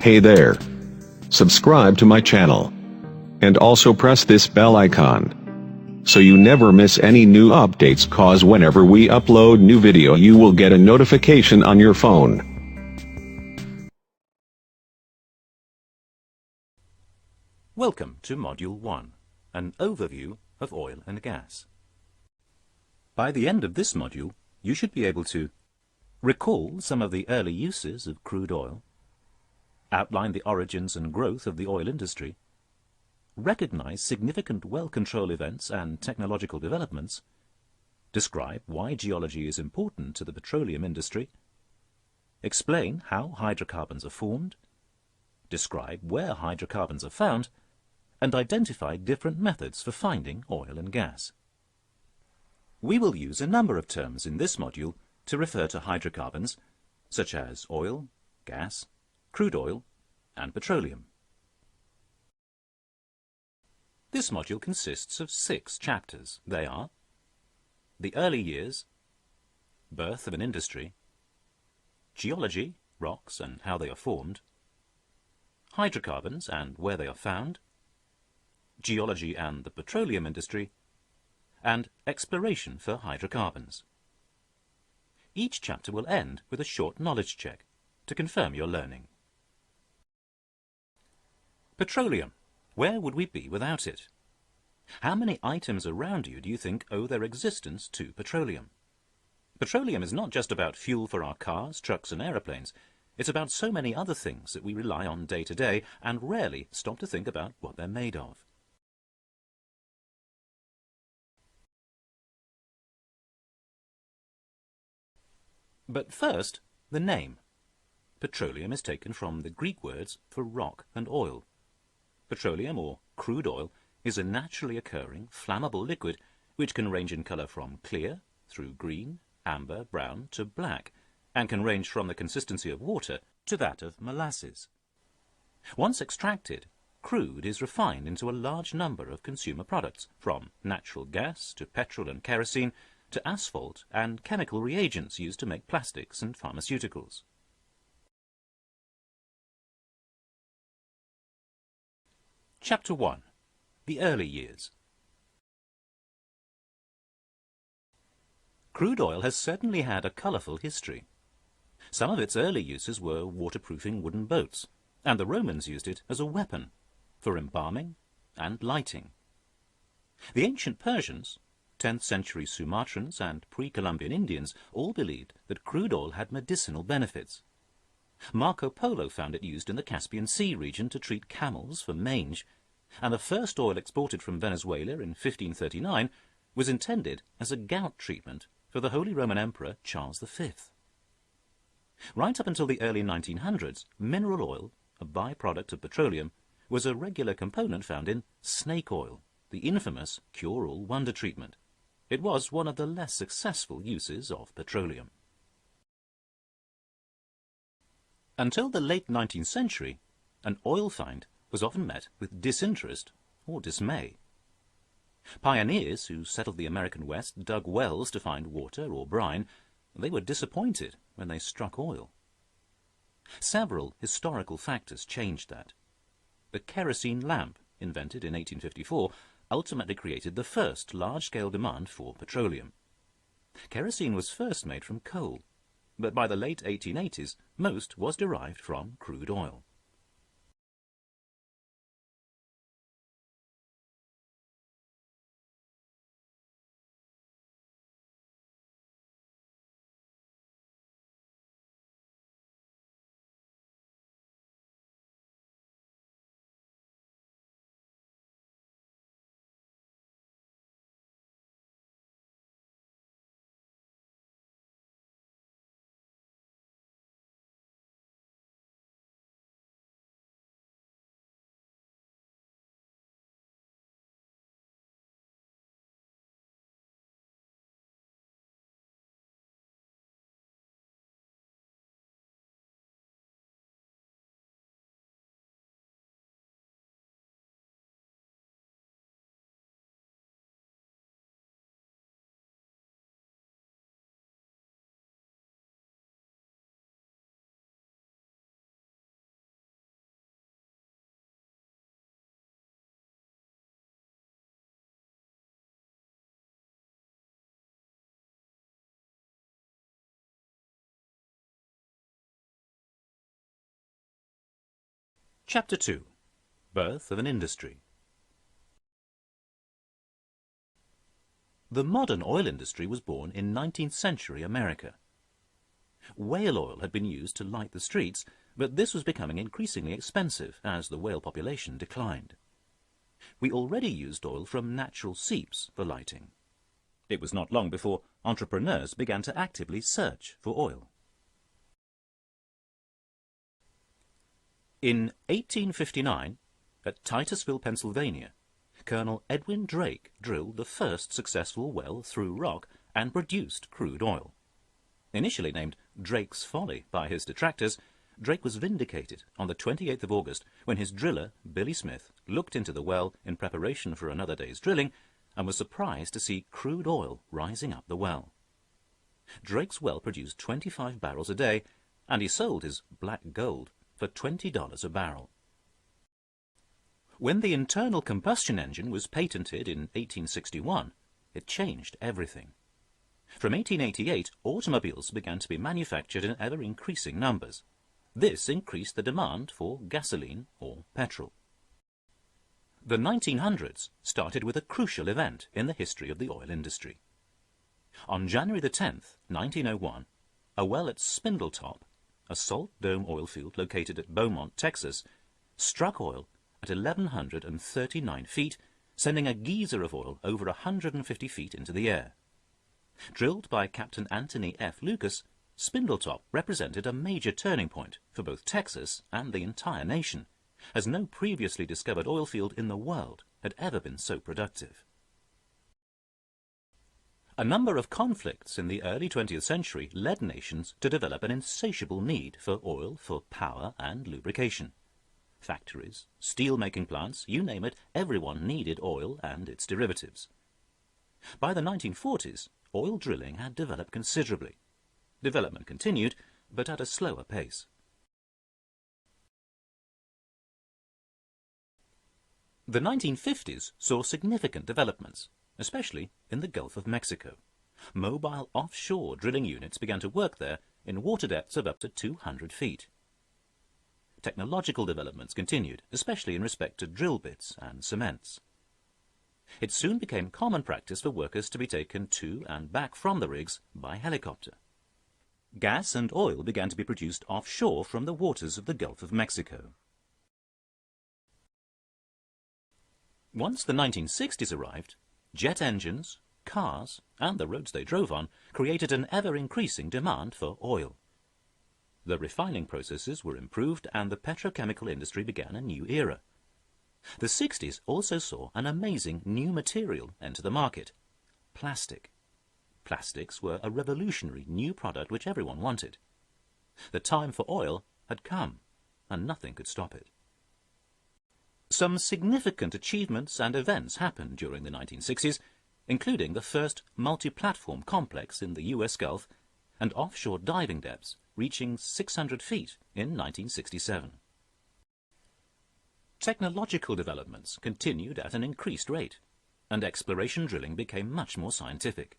Hey there. Subscribe to my channel. And also press this bell icon, so you never miss any new updates, cause whenever we upload new video you will get a notification on your phone. Welcome to Module 1, an overview of oil and gas. By the end of this module, you should be able to recall some of the early uses of crude oil, outline the origins and growth of the oil industry, recognize significant well control events and technological developments, describe why geology is important to the petroleum industry, explain how hydrocarbons are formed, describe where hydrocarbons are found, and identify different methods for finding oil and gas. We will use a number of terms in this module to refer to hydrocarbons, such as oil, gas, crude oil, and petroleum. This module consists of 6 chapters. They are the early years, birth of an industry, geology, rocks and how they are formed, hydrocarbons and where they are found, geology and the petroleum industry, and exploration for hydrocarbons. Each chapter will end with a short knowledge check to confirm your learning. Petroleum. Where would we be without it? How many items around you do you think owe their existence to petroleum? Petroleum is not just about fuel for our cars, trucks and aeroplanes. It's about so many other things that we rely on day to day and rarely stop to think about what they're made of. But first, the name. Petroleum is taken from the Greek words for rock and oil. Petroleum, or crude oil, is a naturally occurring, flammable liquid which can range in colour from clear, through green, amber, brown to black, and can range from the consistency of water to that of molasses. Once extracted, crude is refined into a large number of consumer products, from natural gas to petrol and kerosene, to asphalt and chemical reagents used to make plastics and pharmaceuticals. Chapter 1. The Early Years. Crude oil has certainly had a colourful history. Some of its early uses were waterproofing wooden boats, and the Romans used it as a weapon, for embalming and lighting. The ancient Persians, 10th century Sumatrans and pre-Columbian Indians all believed that crude oil had medicinal benefits. Marco Polo found it used in the Caspian Sea region to treat camels for mange, and the first oil exported from Venezuela in 1539 was intended as a gout treatment for the Holy Roman Emperor Charles V. Right up until the early 1900s, mineral oil, a byproduct of petroleum, was a regular component found in snake oil, the infamous cure-all wonder treatment. It was one of the less successful uses of petroleum. Until the late 19th century, an oil find was often met with disinterest or dismay. Pioneers who settled the American West dug wells to find water or brine. They were disappointed when they struck oil. Several historical factors changed that. The kerosene lamp, invented in 1854, ultimately created the first large-scale demand for petroleum. Kerosene was first made from coal, but by the late 1880s, most was derived from crude oil. Chapter 2. Birth of an Industry. The modern oil industry was born in 19th century America. Whale oil had been used to light the streets, but this was becoming increasingly expensive as the whale population declined. We already used oil from natural seeps for lighting. It was not long before entrepreneurs began to actively search for oil. In 1859, at Titusville, Pennsylvania, Colonel Edwin Drake drilled the first successful well through rock and produced crude oil. Initially named Drake's Folly by his detractors, Drake was vindicated on the 28th of August when his driller, Billy Smith, looked into the well in preparation for another day's drilling and was surprised to see crude oil rising up the well. Drake's well produced 25 barrels a day, and he sold his black gold for $20 a barrel. When the internal combustion engine was patented in 1861, it changed everything. From 1888, automobiles began to be manufactured in ever-increasing numbers. This increased the demand for gasoline or petrol. The 1900s started with a crucial event in the history of the oil industry. On January the 10th, 1901, a well at Spindletop, a salt dome oil field located at Beaumont, Texas, struck oil at 1,139 feet, sending a geyser of oil over 150 feet into the air. Drilled by Captain Anthony F. Lucas, Spindletop represented a major turning point for both Texas and the entire nation, as no previously discovered oil field in the world had ever been so productive. A number of conflicts in the early 20th century led nations to develop an insatiable need for oil for power and lubrication. Factories, steel-making plants, you name it, everyone needed oil and its derivatives. By the 1940s, oil drilling had developed considerably. Development continued, but at a slower pace. The 1950s saw significant developments, especially in the Gulf of Mexico. Mobile offshore drilling units began to work there in water depths of up to 200 feet. Technological developments continued, especially in respect to drill bits and cements. It soon became common practice for workers to be taken to and back from the rigs by helicopter. Gas and oil began to be produced offshore from the waters of the Gulf of Mexico. Once the 1960s arrived, jet engines, cars, and the roads they drove on created an ever-increasing demand for oil. The refining processes were improved and the petrochemical industry began a new era. The 60s also saw an amazing new material enter the market: plastic. Plastics were a revolutionary new product which everyone wanted. The time for oil had come, and nothing could stop it. Some significant achievements and events happened during the 1960s, including the first multi-platform complex in the US Gulf and offshore diving depths reaching 600 feet in 1967. Technological developments continued at an increased rate, and exploration drilling became much more scientific.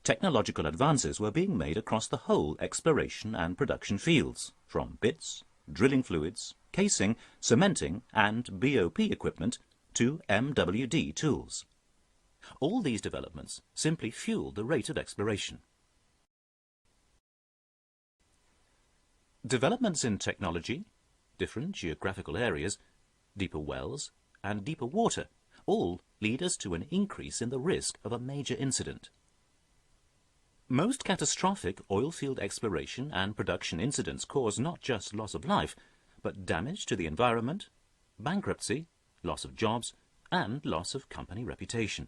Technological advances were being made across the whole exploration and production fields, from bits, drilling fluids, casing, cementing, and BOP equipment to MWD tools. All these developments simply fueled the rate of exploration. Developments in technology, different geographical areas, deeper wells, and deeper water all lead us to an increase in the risk of a major incident. Most catastrophic oil field exploration and production incidents cause not just loss of life, but damage to the environment, bankruptcy, loss of jobs, and loss of company reputation.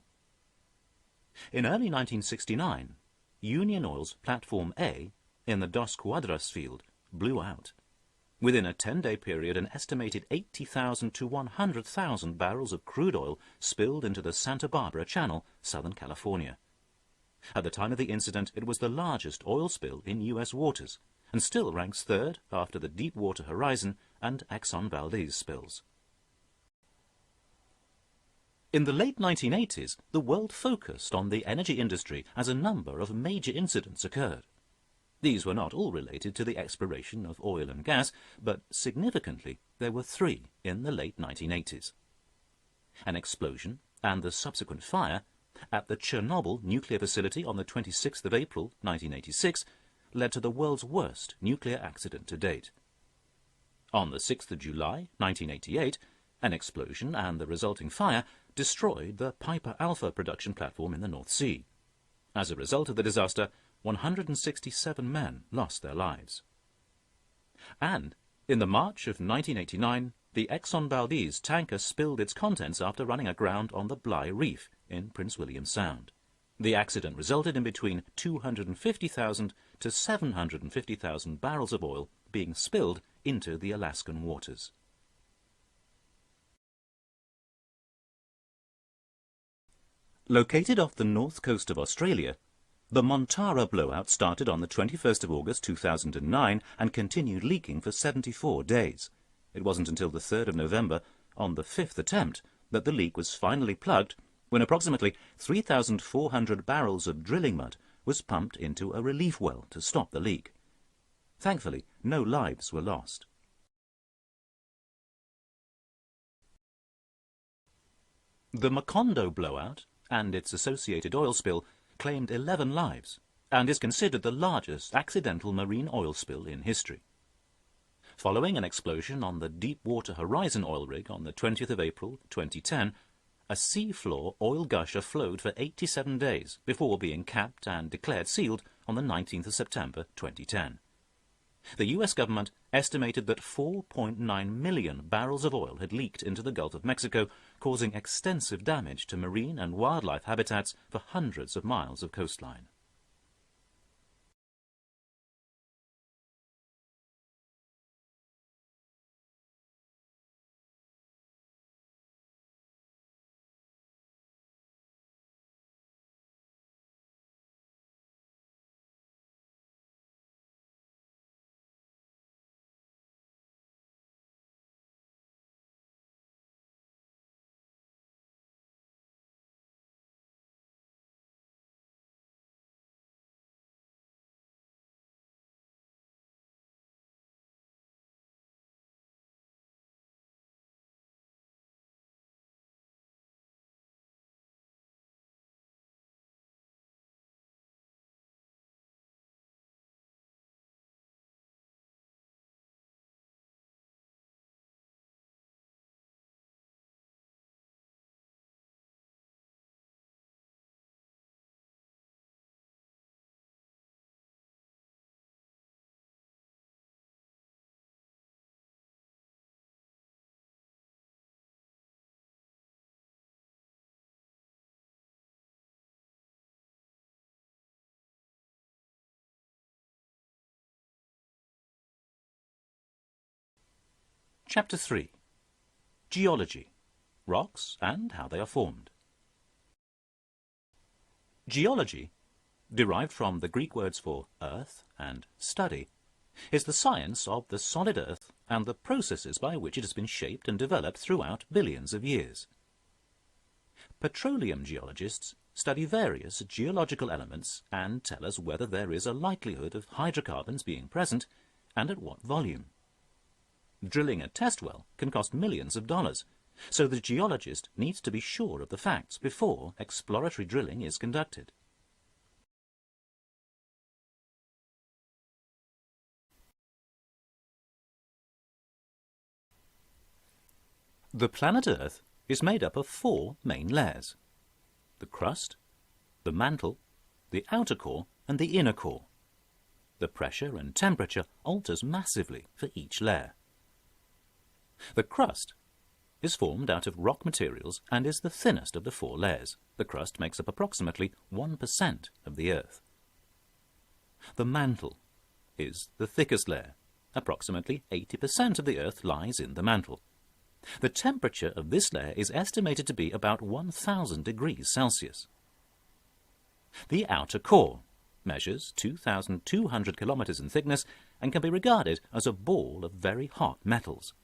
In early 1969, Union Oil's Platform A in the Dos Cuadras field blew out. Within a 10-day period, an estimated 80,000 to 100,000 barrels of crude oil spilled into the Santa Barbara Channel, Southern California. At the time of the incident, it was the largest oil spill in U.S. waters, and still ranks third after the Deepwater Horizon and Exxon Valdez spills. In the late 1980s, the world focused on the energy industry as a number of major incidents occurred. These were not all related to the exploration of oil and gas, but significantly there were 3 in the late 1980s. An explosion and the subsequent fire at the Chernobyl nuclear facility on the 26th of April 1986 led to the world's worst nuclear accident to date. On the 6th of July 1988, an explosion and the resulting fire destroyed the Piper Alpha production platform in the North Sea. As a result of the disaster, 167 men lost their lives. And in the March of 1989, the Exxon Valdez tanker spilled its contents after running aground on the Bligh Reef in Prince William Sound. The accident resulted in between 250,000 to 750,000 barrels of oil being spilled into the Alaskan waters. Located off the north coast of Australia, the Montara Blowout started on the 21st of August 2009 and continued leaking for 74 days. It wasn't until the 3rd of November, on the 5th attempt, that the leak was finally plugged, when approximately 3,400 barrels of drilling mud was pumped into a relief well to stop the leak. Thankfully, no lives were lost. The Macondo Blowout and its associated oil spill claimed 11 lives and is considered the largest accidental marine oil spill in history. Following an explosion on the Deepwater Horizon oil rig on the 20th of April 2010, a seafloor oil gusher flowed for 87 days before being capped and declared sealed on the 19th of September 2010. The US government estimated that 4.9 million barrels of oil had leaked into the Gulf of Mexico, causing extensive damage to marine and wildlife habitats for hundreds of miles of coastline. Chapter 3. Geology. Rocks and how they are formed. Geology, derived from the Greek words for earth and study, is the science of the solid earth and the processes by which it has been shaped and developed throughout billions of years. Petroleum geologists study various geological elements and tell us whether there is a likelihood of hydrocarbons being present and at what volume. Drilling a test well can cost millions of dollars, so the geologist needs to be sure of the facts before exploratory drilling is conducted. The planet Earth is made up of 4 main layers: the crust, the mantle, the outer core and the inner core. The pressure and temperature alters massively for each layer. The crust is formed out of rock materials and is the thinnest of the 4 layers. The crust makes up approximately 1% of the Earth. The mantle is the thickest layer. Approximately 80% of the Earth lies in the mantle. The temperature of this layer is estimated to be about 1,000 degrees Celsius. The outer core measures 2,200 kilometers in thickness and can be regarded as a ball of very hot metals.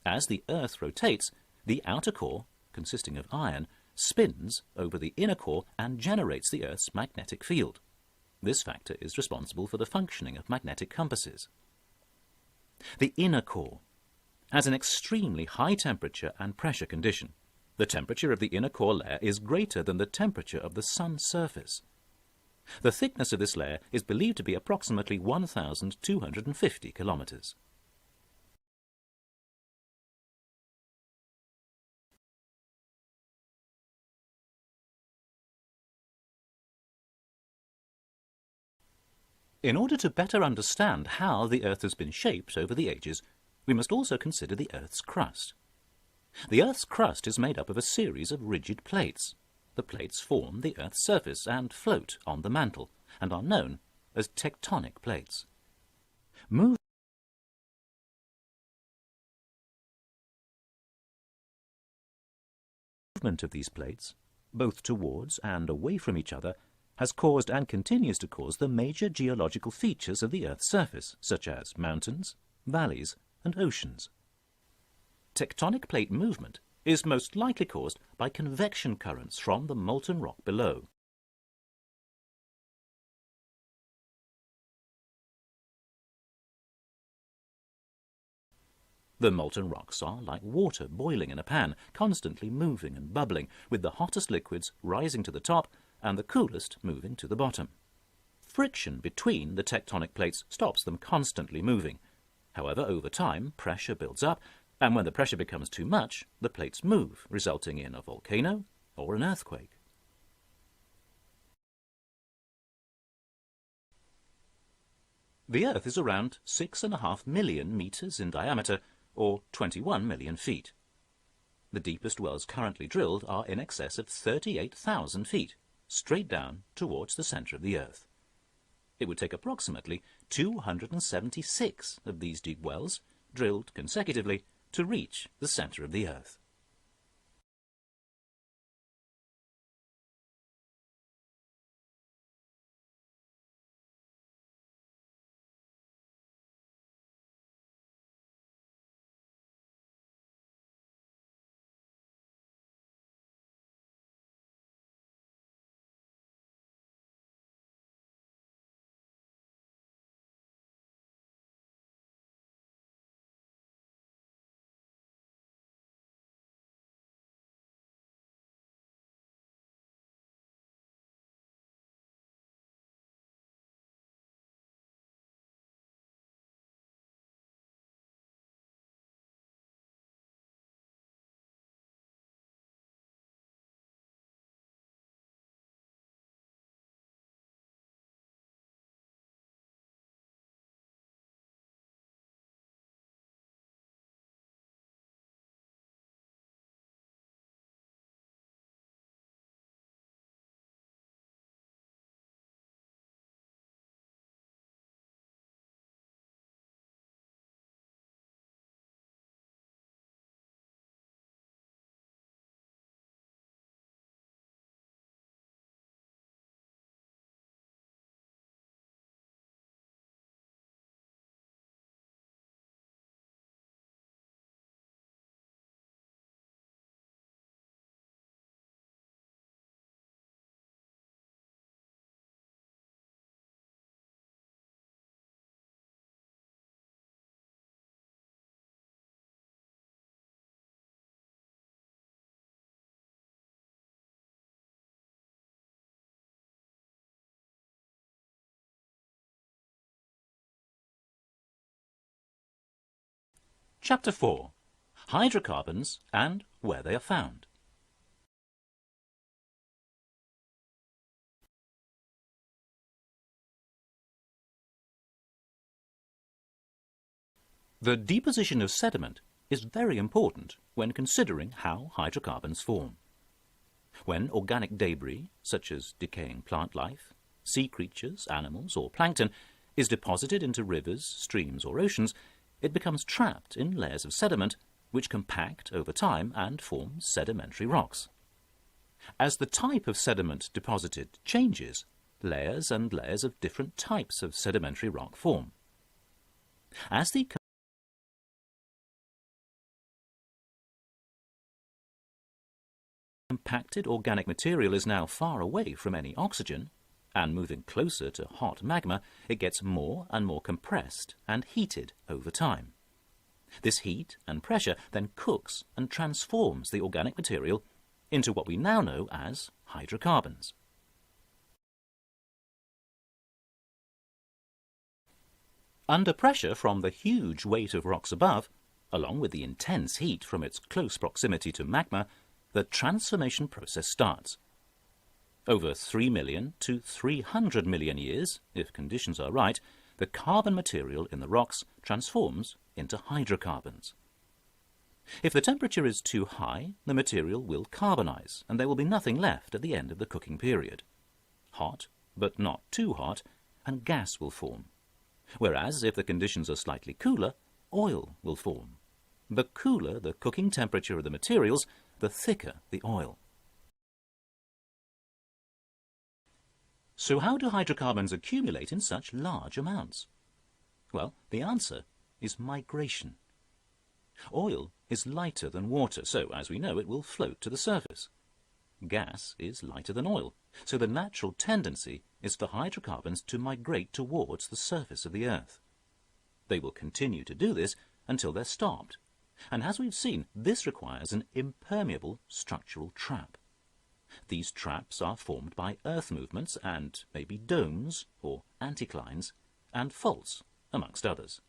As the Earth rotates, the outer core, consisting of iron, spins over the inner core and generates the Earth's magnetic field. This factor is responsible for the functioning of magnetic compasses. The inner core has an extremely high temperature and pressure condition. The temperature of the inner core layer is greater than the temperature of the Sun's surface. The thickness of this layer is believed to be approximately 1,250 kilometers. In order to better understand how the Earth has been shaped over the ages, we must also consider the Earth's crust. The Earth's crust is made up of a series of rigid plates. The plates form the Earth's surface and float on the mantle, and are known as tectonic plates. Movement of these plates, both towards and away from each other, has caused and continues to cause the major geological features of the Earth's surface, such as mountains, valleys, and oceans. Tectonic plate movement is most likely caused by convection currents from the molten rock below. The molten rocks are like water boiling in a pan, constantly moving and bubbling, with the hottest liquids rising to the top and the coolest moving to the bottom. Friction between the tectonic plates stops them constantly moving. However, over time, pressure builds up, and when the pressure becomes too much, the plates move, resulting in a volcano or an earthquake. The Earth is around 6.5 million meters in diameter, or 21 million feet. The deepest wells currently drilled are in excess of 38,000 feet, straight down towards the center of the Earth. It would take approximately 276 of these deep wells, drilled consecutively, to reach the center of the Earth. Chapter 4. Hydrocarbons and where they are found. The deposition of sediment is very important when considering how hydrocarbons form. When organic debris, such as decaying plant life, sea creatures, animals, or plankton, is deposited into rivers, streams, or oceans, it becomes trapped in layers of sediment, which compact over time and form sedimentary rocks. As the type of sediment deposited changes, layers and layers of different types of sedimentary rock form. As the compacted organic material is now far away from any oxygen, and moving closer to hot magma, it gets more and more compressed and heated over time. This heat and pressure then cooks and transforms the organic material into what we now know as hydrocarbons. Under pressure from the huge weight of rocks above, along with the intense heat from its close proximity to magma, the transformation process starts. Over 3 million to 300 million years, if conditions are right, the carbon material in the rocks transforms into hydrocarbons. If the temperature is too high, the material will carbonize, and there will be nothing left at the end of the cooking period. Hot, but not too hot, and gas will form. Whereas, if the conditions are slightly cooler, oil will form. The cooler the cooking temperature of the materials, the thicker the oil. So how do hydrocarbons accumulate in such large amounts? Well, the answer is migration. Oil is lighter than water, so, as we know, it will float to the surface. Gas is lighter than oil, so the natural tendency is for hydrocarbons to migrate towards the surface of the Earth. They will continue to do this until they're stopped, and as we've seen, this requires an impermeable structural trap. These traps are formed by Earth movements and maybe domes or anticlines and faults, amongst others.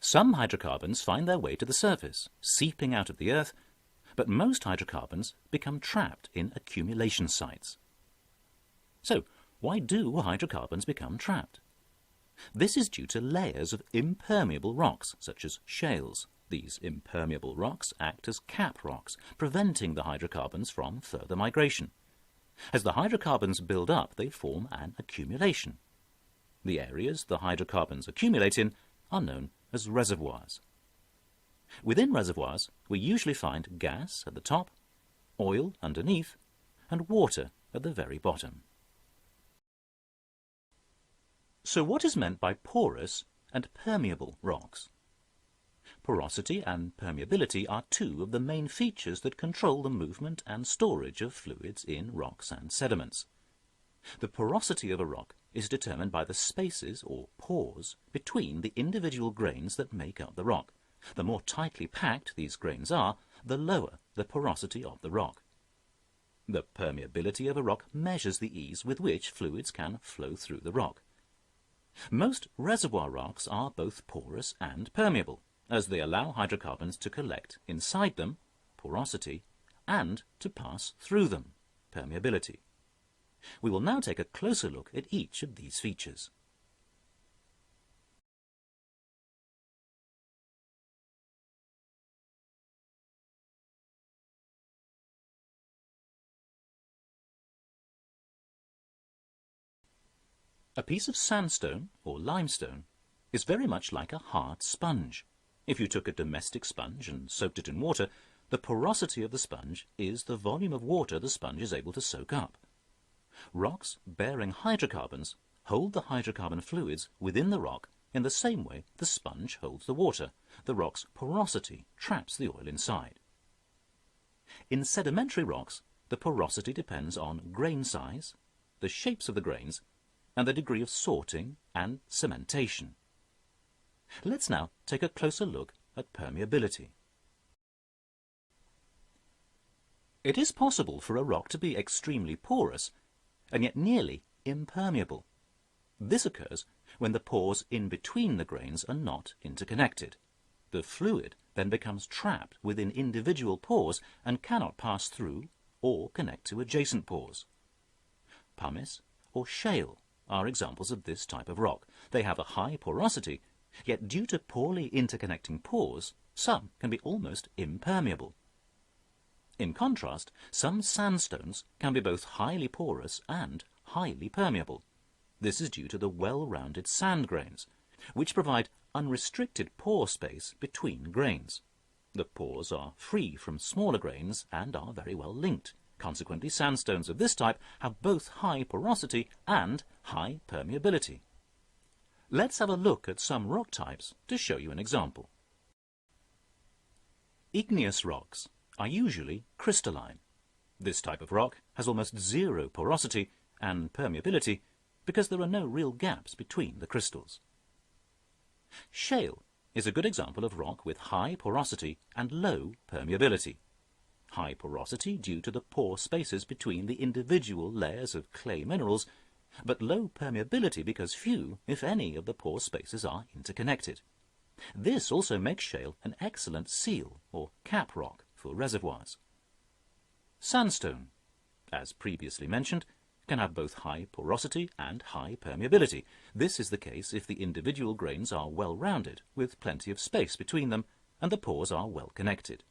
Some hydrocarbons find their way to the surface, seeping out of the Earth, but most hydrocarbons become trapped in accumulation sites. So, why do hydrocarbons become trapped? This is due to layers of impermeable rocks, such as shales. These impermeable rocks act as cap rocks, preventing the hydrocarbons from further migration. As the hydrocarbons build up, they form an accumulation. The areas the hydrocarbons accumulate in are known as reservoirs. Within reservoirs, we usually find gas at the top, oil underneath, and water at the very bottom. So what is meant by porous and permeable rocks? Porosity and permeability are two of the main features that control the movement and storage of fluids in rocks and sediments. The porosity of a rock is determined by the spaces or pores between the individual grains that make up the rock. The more tightly packed these grains are, the lower the porosity of the rock. The permeability of a rock measures the ease with which fluids can flow through the rock. Most reservoir rocks are both porous and permeable, as they allow hydrocarbons to collect inside them, porosity, and to pass through them, permeability. We will now take a closer look at each of these features. A piece of sandstone, or limestone, is very much like a hard sponge. If you took a domestic sponge and soaked it in water, the porosity of the sponge is the volume of water the sponge is able to soak up. Rocks bearing hydrocarbons hold the hydrocarbon fluids within the rock in the same way the sponge holds the water. The rock's porosity traps the oil inside. In sedimentary rocks, the porosity depends on grain size, the shapes of the grains, and the degree of sorting and cementation. Let's now take a closer look at permeability. It is possible for a rock to be extremely porous and yet nearly impermeable. This occurs when the pores in between the grains are not interconnected. The fluid then becomes trapped within individual pores and cannot pass through or connect to adjacent pores. Pumice or shale are examples of this type of rock. They have a high porosity, yet due to poorly interconnecting pores, some can be almost impermeable. In contrast, some sandstones can be both highly porous and highly permeable. This is due to the well-rounded sand grains, which provide unrestricted pore space between grains. The pores are free from smaller grains and are very well linked. Consequently, sandstones of this type have both high porosity and high permeability. Let's have a look at some rock types to show you an example. Igneous rocks are usually crystalline. This type of rock has almost zero porosity and permeability because there are no real gaps between the crystals. Shale is a good example of rock with high porosity and low permeability. High porosity due to the pore spaces between the individual layers of clay minerals, but low permeability because few, if any, of the pore spaces are interconnected. This also makes shale an excellent seal or cap rock for reservoirs. Sandstone, as previously mentioned, can have both high porosity and high permeability. This is the case if the individual grains are well rounded, with plenty of space between them, and the pores are well connected.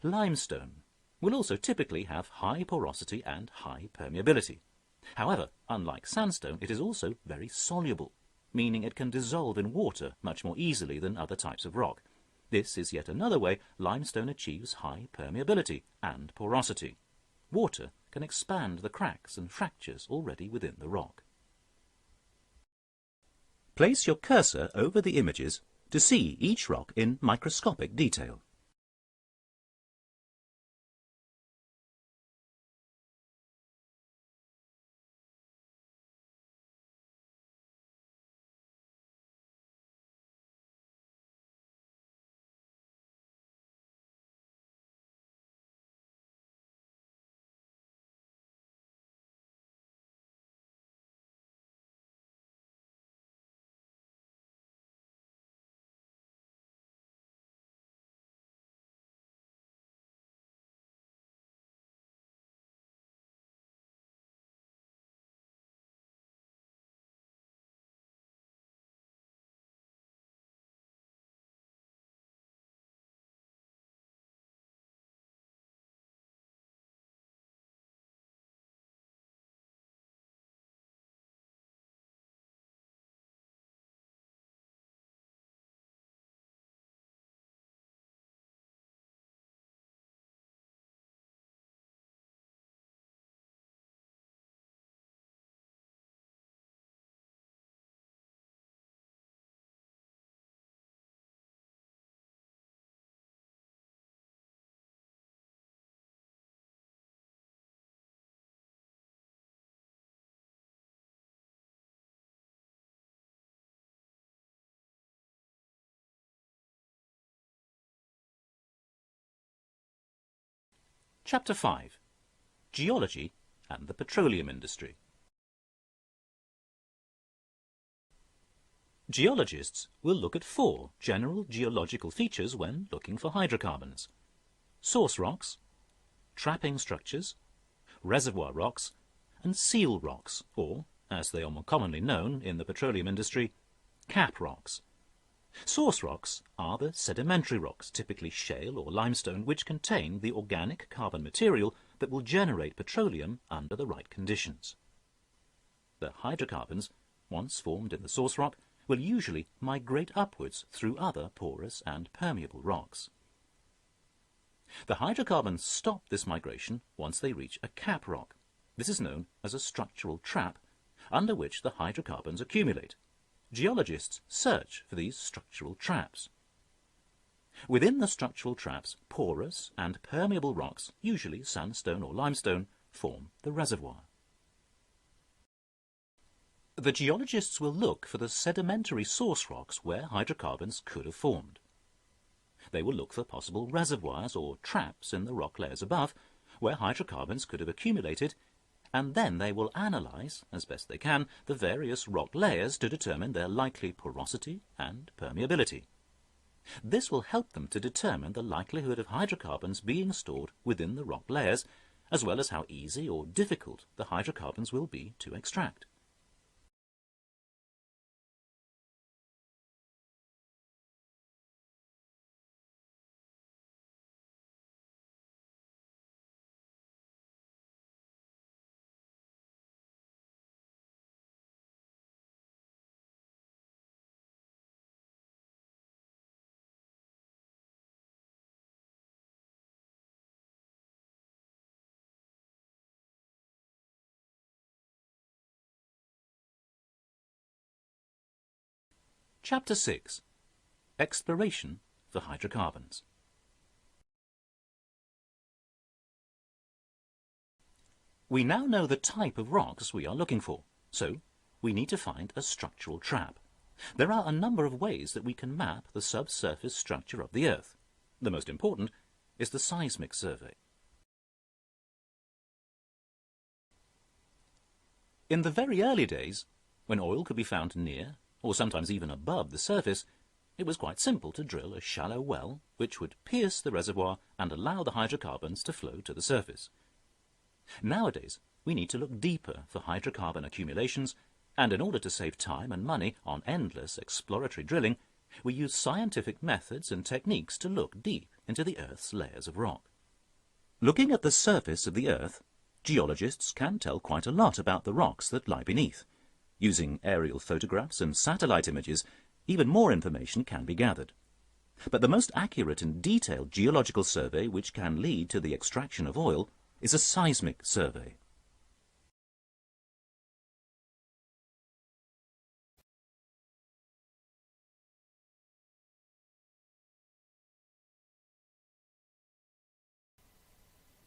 Limestone will also typically have high porosity and high permeability. However, unlike sandstone, it is also very soluble, meaning it can dissolve in water much more easily than other types of rock. This is yet another way limestone achieves high permeability and porosity. Water can expand the cracks and fractures already within the rock. Place your cursor over the images to see each rock in microscopic detail. Chapter 5. Geology and the Petroleum Industry. Geologists will look at 4 general geological features when looking for hydrocarbons: source rocks, trapping structures, reservoir rocks, and seal rocks, or, as they are more commonly known in the petroleum industry, cap rocks. Source rocks are the sedimentary rocks, typically shale or limestone, which contain the organic carbon material that will generate petroleum under the right conditions. The hydrocarbons, once formed in the source rock, will usually migrate upwards through other porous and permeable rocks. The hydrocarbons stop this migration once they reach a cap rock. This is known as a structural trap, under which the hydrocarbons accumulate. Geologists search for these structural traps. Within the structural traps, porous and permeable rocks, usually sandstone or limestone, form the reservoir. The geologists will look for the sedimentary source rocks where hydrocarbons could have formed. They will look for possible reservoirs or traps in the rock layers above where hydrocarbons could have accumulated, and then they will analyze, as best they can, the various rock layers to determine their likely porosity and permeability. This will help them to determine the likelihood of hydrocarbons being stored within the rock layers, as well as how easy or difficult the hydrocarbons will be to extract. Chapter 6. Exploration for hydrocarbons. We now know the type of rocks we are looking for, so we need to find a structural trap. There are a number of ways that we can map the subsurface structure of the Earth. The most important is the seismic survey. In the very early days, when oil could be found near, or sometimes even above the surface, it was quite simple to drill a shallow well which would pierce the reservoir and allow the hydrocarbons to flow to the surface. Nowadays, we need to look deeper for hydrocarbon accumulations, and in order to save time and money on endless exploratory drilling, we use scientific methods and techniques to look deep into the Earth's layers of rock. Looking at the surface of the Earth, geologists can tell quite a lot about the rocks that lie beneath. Using aerial photographs and satellite images, even more information can be gathered. But the most accurate and detailed geological survey which can lead to the extraction of oil is a seismic survey.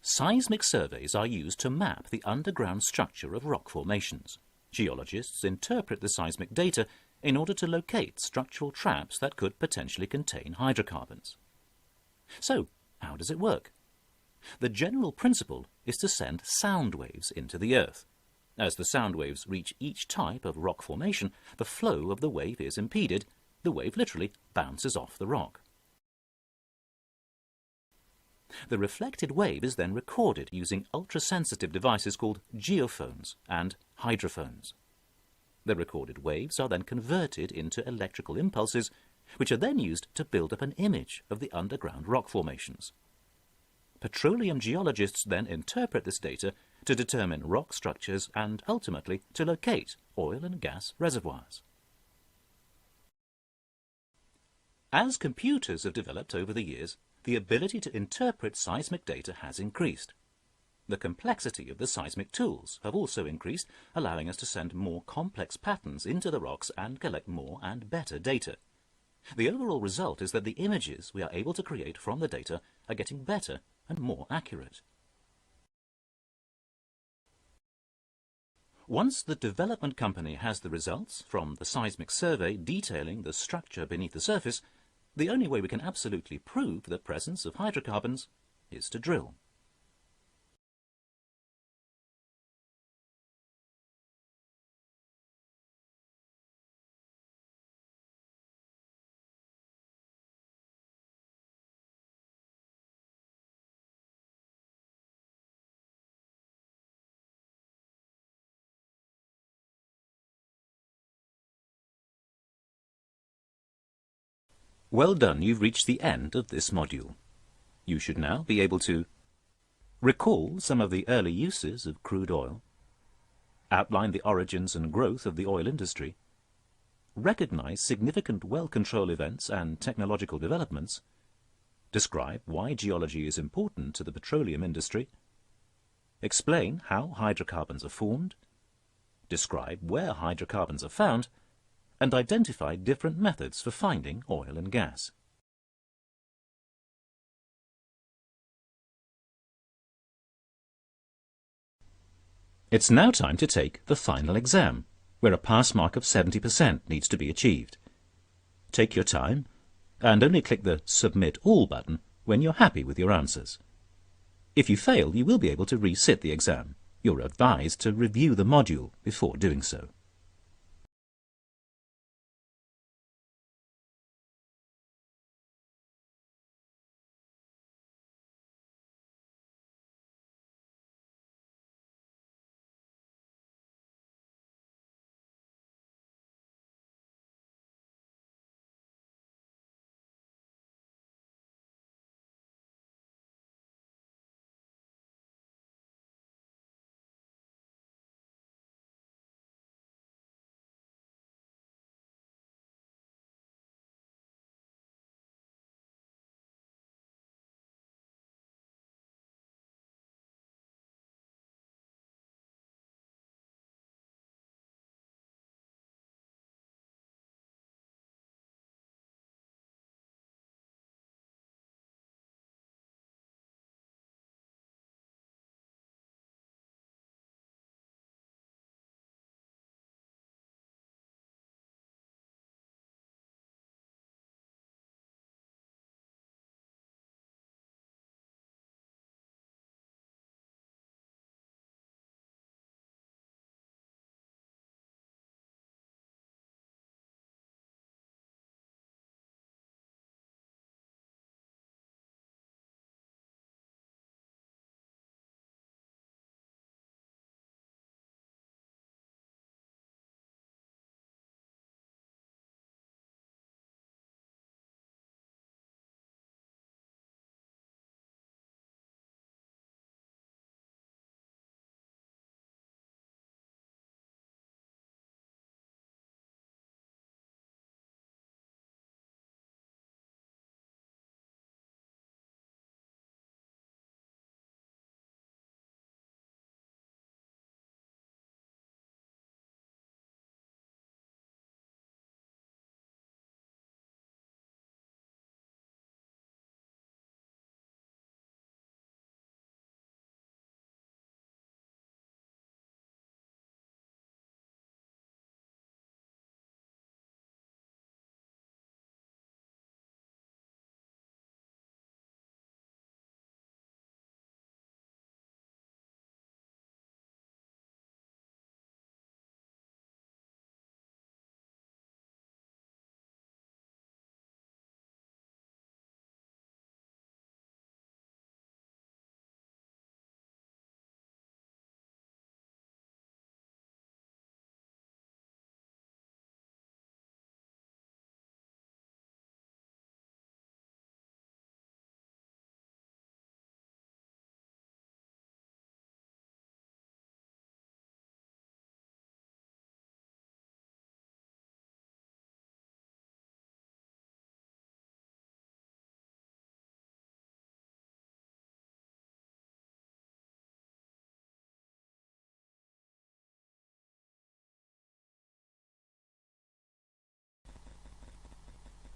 Seismic surveys are used to map the underground structure of rock formations. Geologists interpret the seismic data in order to locate structural traps that could potentially contain hydrocarbons. So, how does it work? The general principle is to send sound waves into the Earth. As the sound waves reach each type of rock formation, the flow of the wave is impeded. The wave literally bounces off the rock. The reflected wave is then recorded using ultra-sensitive devices called geophones and hydrophones. The recorded waves are then converted into electrical impulses, which are then used to build up an image of the underground rock formations. Petroleum geologists then interpret this data to determine rock structures and ultimately to locate oil and gas reservoirs. As computers have developed over the years, the ability to interpret seismic data has increased. The complexity of the seismic tools have also increased, allowing us to send more complex patterns into the rocks and collect more and better data. The overall result is that the images we are able to create from the data are getting better and more accurate. Once the development company has the results from the seismic survey detailing the structure beneath the surface, the only way we can absolutely prove the presence of hydrocarbons is to drill. Well done, you've reached the end of this module. You should now be able to recall some of the early uses of crude oil, outline the origins and growth of the oil industry, recognize significant well control events and technological developments, describe why geology is important to the petroleum industry, explain how hydrocarbons are formed, describe where hydrocarbons are found, and identify different methods for finding oil and gas. It's now time to take the final exam, where a pass mark of 70% needs to be achieved. Take your time, and only click the Submit All button when you're happy with your answers. If you fail, you will be able to resit the exam. You're advised to review the module before doing so.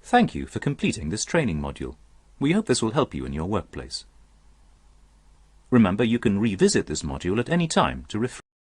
Thank you for completing this training module. We hope this will help you in your workplace. Remember, you can revisit this module at any time to refresh.